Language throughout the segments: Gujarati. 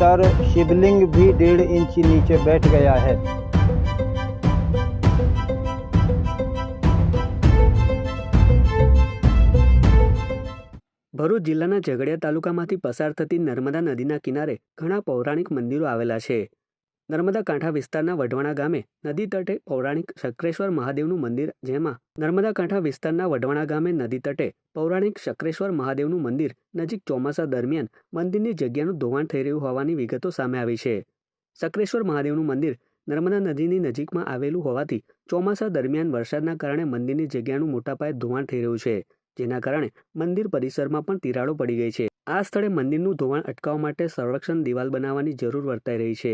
तर शिवलिंग भी 1.5 इंच नीचे बैठ गया है। ભરૂચ જિલ્લાના ઝઘડિયા તાલુકામાંથી પસાર થતી નર્મદા નદીના કિનારે ઘણા પૌરાણિક મંદિરો આવેલા છે। નર્મદા કાંઠા વિસ્તારના વઢવાણા ગામે નદી તટે પૌરાણિક શક્રેશ્વર મહાદેવનું મંદિર નજીક ચોમાસા દરમિયાન મંદિરની જગ્યાનું ધોવાણ થઈ રહ્યું હોવાની વિગતો સામે આવી છે। શક્રેશ્વર મહાદેવનું મંદિર નર્મદા નદીની નજીકમાં આવેલું હોવાથી ચોમાસા દરમિયાન વરસાદના કારણે મંદિરની જગ્યાનું મોટા પાયે ધોવાણ થઈ રહ્યું છે, જેના કારણે મંદિર પરિસરમાં પણ તિરાડો પડી ગઈ છે। આ સ્થળે મંદિરનું ધોવાણ અટકાવવા માટે સંરક્ષણ દિવાલ બનાવવાની જરૂર વર્તાઈ રહી છે।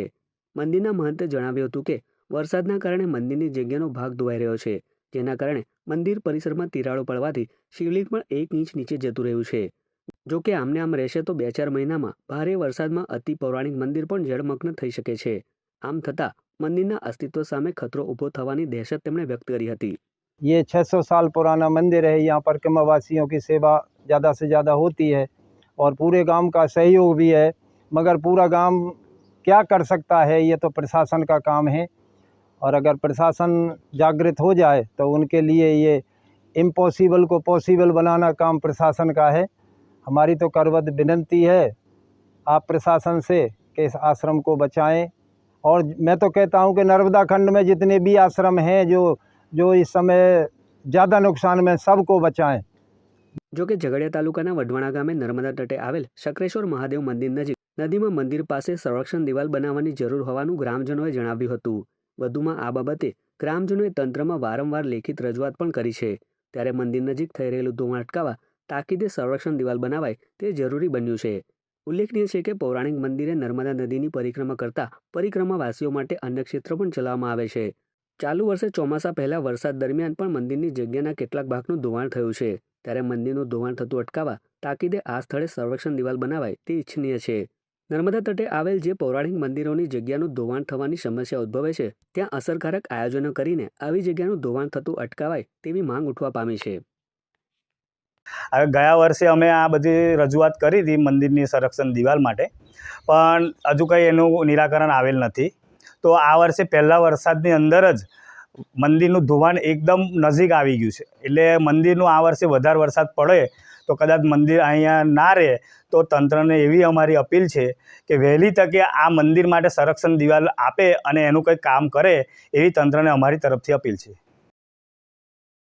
મંદિરના મહંતે જણાવ્યું હતું કે વરસાદના કારણે મંદિરની જગ્યાનો ભાગ ધોવાઈ રહ્યો છે, જેના કારણે મંદિર પરિસરમાં તિરાડો પડવાથી શિવલિંગ પણ 1 ઇંચ નીચે જતું રહ્યું છે। જો કે આમને આમ રહેશે તો 2-4 મહિનામાં ભારે વરસાદમાં અતિ પૌરાણિક મંદિર પણ જળમગ્ન થઈ શકે છે। આમ થતાં મંદિરના અસ્તિત્વ સામે ખતરો ઊભો થવાની દહેશત તેમણે વ્યક્ત કરી હતી। ये 600 साल पुराना मंदिर है। यहाँ पर कमवासियों की सेवा ज़्यादा से ज़्यादा होती है और पूरे गांव का सहयोग भी है, मगर पूरा गांव क्या कर सकता है, ये तो प्रशासन का काम है। और अगर प्रशासन जागृत हो जाए तो उनके लिए ये इम्पॉसिबल को पॉसिबल बनाना काम प्रशासन का है। हमारी तो करवत विनती है आप प्रशासन से कि इस आश्रम को बचाएं। और मैं तो कहता हूं कि नर्मदा खंड में जितने भी आश्रम हैं जो इस समय ज़्यादा नुकसान में, सबको बचाएं। જો કે ઝઘડિયા તાલુકાના વઢવાણા ગામે નર્મદા તટે આવેલ શક્રેશ્વર મહાદેવ મંદિર નજીક નદીમાં મંદિર પાસે સંરક્ષણ દિવાલ બનાવવાની જરૂર હોવાનું ગ્રામજનોએ જણાવ્યું હતું। વધુમાં આ બાબતે ગ્રામજનોએ તંત્રમાં વારંવાર લેખિત રજૂઆત પણ કરી છે, ત્યારે મંદિર નજીક થઈ રહેલું ધોવાણ અટકાવવા તાકીદે સંરક્ષણ દિવાલ બનાવાય તે જરૂરી બન્યું છે। ઉલ્લેખનીય છે કે પૌરાણિક મંદિરે નર્મદા નદીની પરિક્રમા કરતા પરિક્રમાવાસીઓ માટે અન્ય ક્ષેત્ર પણ ચલાવવામાં આવે છે। ચાલુ વર્ષે ચોમાસા પહેલા વરસાદ દરમિયાન પણ મંદિરની જગ્યાના કેટલાક ભાગનું ધોવાણ થયું છે, ત્યારે મંદિરનું ધોવાણ થતું અટકાવવા તાકીદે આ સ્થળે સંરક્ષણ દિવાલ બનાવાય તે ઇચ્છનીય છે। નર્મદા તટે આવેલ જે પૌરાણિક મંદિરોની જગ્યાનું ધોવાણ થવાની સમસ્યા ઉદ્ભવે છે, ત્યાં અસરકારક આયોજનો કરીને આવી જગ્યાનું ધોવાણ થતું અટકાવાય તેવી માંગ ઉઠવા પામી છે। ગયા વર્ષે અમે આ બધી રજૂઆત કરી હતી મંદિરની સંરક્ષણ દિવાલ માટે, પણ હજુ કંઈ એનું નિરાકરણ આવેલ નથી। તો આ વર્ષે પહેલા વરસાદની અંદર જ મંદિરનું ધોવાણ એકદમ નજીક આવી ગયું છે, એટલે મંદિરનું આ વર્ષે વધારે વરસાદ પડે તો કદાચ મંદિર અહીંયા ના રહે તો તંત્રને એવી અમારી અપીલ છે કે વહેલી તકે આ મંદિર માટે સંરક્ષણ દિવાલ આપે અને એનું કંઈ કામ કરે એવી તંત્રને અમારી તરફથી અપીલ છે।